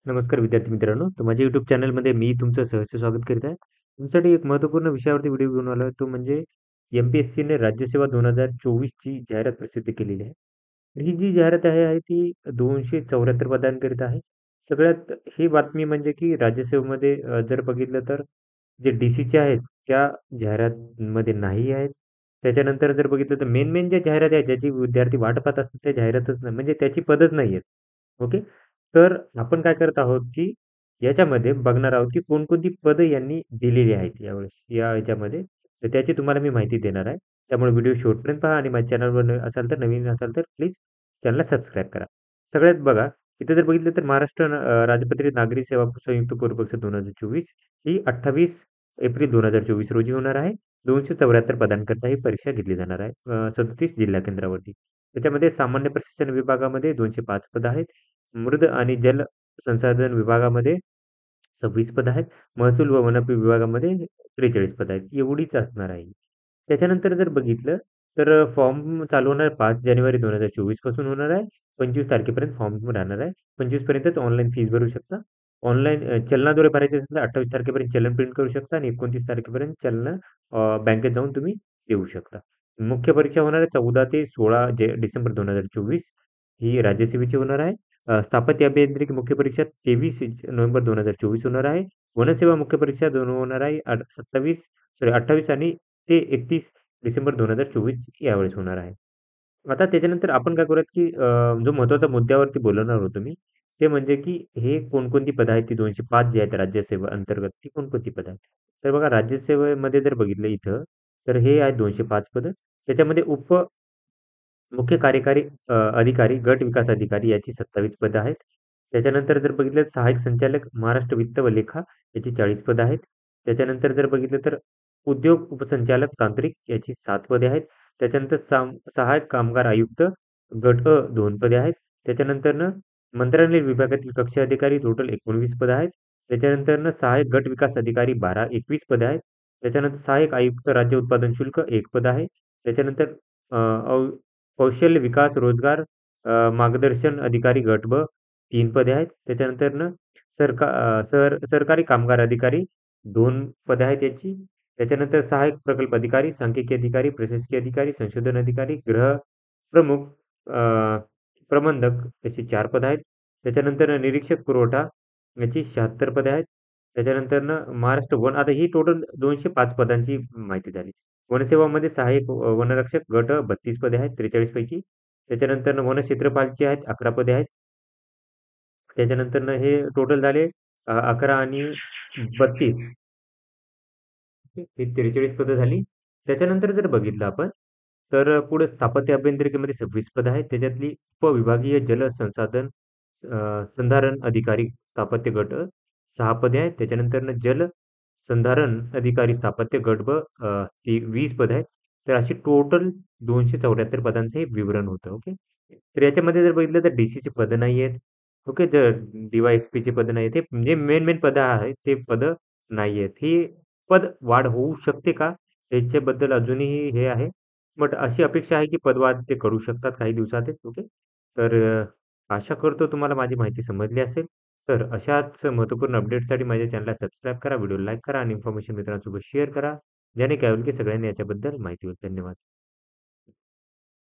नमस्कार विद्यार्थी मित्रांनो. तर माझ्या YouTube चॅनलमध्ये मी तुमचं सहर्ष स्वागत करीत आहे. तुमच्यासाठी एक महत्त्वपूर्ण विषयावरती व्हिडिओ घेऊन आलो आहे. तो म्हणजे एम-पी-एस-सीने राज्यसेवा 2024 ची जाहिरात प्रसिद्ध केलेली आहे. ही जी जाहिरात आहे ती 274 पदांकरिता आहे. सगळ्यात ही बातमी म्हणजे की राज्यसेवेमध्ये जर बघितलं तर जे डी-सीच्या आहेत त्या जाहिरातमध्ये नाही आहेत. त्याच्यानंतर जर बघितलं तर मेन ज्या जाहिराती आहेत ज्याची विद्यार्थी वाट पाहत असतात त्या जाहिरातच नाही म्हणजे त्याची पदच नाही आहेत. ओके. तर आपण काय करत आहोत, की याच्यामध्ये बघणार आहोत, की कोणकोणती पदं यांनी दिलेली आहेत यावेळेस या ह्याच्यामध्ये. तर त्याची तुम्हाला मी माहिती देणार आहे. त्यामुळे व्हिडिओ शेवटपर्यंत पहा आणि माझ्या चॅनलवर असाल तर नवीन असाल तर प्लीज चॅनलला सबस्क्राईब करा. सगळ्यात बघा, इथे जर बघितलं तर महाराष्ट्र राजपत्रित नागरी सेवा संयुक्त पूर्व परीक्षा 2024 ही 28 एप्रिल 2024 रोजी होणार आहे. 274 पदांकरता ही परीक्षा घेतली जाणार आहे. 37 जिल्हा केंद्रावरती. त्याच्यामध्ये सामान्य प्रशासन विभागामध्ये 205 पदं आहेत. मृद आणि जल संसाधन विभागामध्ये 26 पदं आहेत. महसूल व वनपी विभागामध्ये 43 पदं आहेत. एवढीच असणार आहे. त्याच्यानंतर जर बघितलं तर फॉर्म चालू होणार 5 जानेवारी 2024 पासून होणार आहे. 25 तारखेपर्यंत फॉर्म राहणार आहे. 25 पर्यंतच ऑनलाईन फीस भरू शकता. ऑनलाईन चलनाद्वारे भरायचे असेल तर 28 तारखेपर्यंत चलन प्रिंट करू शकता आणि 29 तारखेपर्यंत चलन बँकेत जाऊन तुम्ही देऊ शकता. मुख्य परीक्षा होणार आहे 14 ते 16 डिसेंबर 2024 ही राज्यसेवेची होणार आहे. स्थापत्य अभियांत्रिकी मुख्य परीक्षा 23 नोव्हेंबर 2024 होणार आहे. वनसेवा मुख्य परीक्षा दोन होणार आहे. 28 आणि ते 31 डिसेंबर 2024 यावेळेस होणार आहे. आता त्याच्यानंतर आपण काय करूयात, की जो महत्त्वाचा मुद्द्यावरती बोलणार होतो मी, ते म्हणजे की हे कोणकोणती पदं आहेत, ती 205 जी आहेत राज्यसेवा अंतर्गत, ती कोणकोणती पदं आहेत? तर बघा राज्यसेवेमध्ये जर बघितलं इथं, तर हे आहेत 205 पदं. त्याच्यामध्ये मुख्य कार्यकारी अधिकारी, गट विकास अधिकारी याची 27 पदं आहेत. त्याच्यानंतर जर बघितलं सहाय्यक संचालक महाराष्ट्र वित्त व लेखा याची 40 पदं आहेत. त्याच्यानंतर जर बघितलं तर उद्योग उपसंचालक तांत्रिक याची 7 पदे आहेत. त्याच्यानंतर सहाय्यक कामगार आयुक्त गट अ 2 पदे आहेत. त्याच्यानंतरनं मंत्रालय विभागातील कक्ष अधिकारी टोटल 19 पदं आहेत. त्याच्यानंतरनं सहाय्यक गट विकास अधिकारी 21 पदे आहेत. त्याच्यानंतर सहाय्यक आयुक्त राज्य उत्पादन शुल्क 1 पद आहे. त्याच्यानंतर अ, औ कौशल्य विकास रोजगार मार्गदर्शन अधिकारी गट ब 3 पदे आहेत. त्याच्यानंतरनं सरकारी कामगार अधिकारी 2 पदे आहेत याची. त्याच्यानंतर सहाय्यक प्रकल्प अधिकारी, सांख्यिकी अधिकारी, प्रशासकीय अधिकारी, संशोधन अधिकारी, गृह प्रमुख, प्रबंधक याची 4 पदं आहेत. त्याच्यानंतर निरीक्षक पुरवठा याची 76 पदे आहेत. त्याच्यानंतरनं महाराष्ट्र वन आता ही टोटल 205 पदांची माहिती झाली. वनसेवामध्ये सहाय्यक वनरक्षक गट 32 पदे आहेत 43 पैकी. त्याच्यानंतर वनक्षेत्रपालची आहेत 11 पदे आहेत. त्याच्यानंतरनं हे टोटल झाले 11 आणि 32 ही 43 पदं झाली. त्याच्यानंतर जर बघितलं आपण, तर पुढे स्थापत्य अभियांत्रिकीमध्ये 26 पदं आहेत. त्याच्यातली उपविभागीय जलसंसाधन संधारण अधिकारी स्थापत्य गट 6 पदे आहेत. त्याच्यानंतरनं जलसंधारण अधिकारी स्थापत्य गट ब ती 20 पदं आहेत. तर अशी टोटल 274 पदांचं हे विवरण होतं. ओके. तर याच्यामध्ये जर बघितलं तर डी-सीची पदं नाही आहेत. ओके. तर डी-वाय-एस-पीची पदं नाही आहेत. हे म्हणजे मेन पदं आहेत ते पदं नाही आहेत. ही पदवाढ होऊ शकते का? त्याच्याबद्दल अजूनही हे आहे. बट अशी अपेक्षा आहे की पदवाढ ते करू शकतात काही दिवसातच. ओके. तर आशा करतो तुम्हाला माझी माहिती समजली असेल. तर अशाच महत्त्वपूर्ण अपडेट्ससाठी माझ्या चॅनलला सबस्क्राईब करा, व्हिडिओला लाईक करा आणि इन्फॉर्मेशन मित्रांसोबत शेअर करा. ज्याने काय होईल की सगळ्यांनी याच्याबद्दल माहिती होईल. धन्यवाद.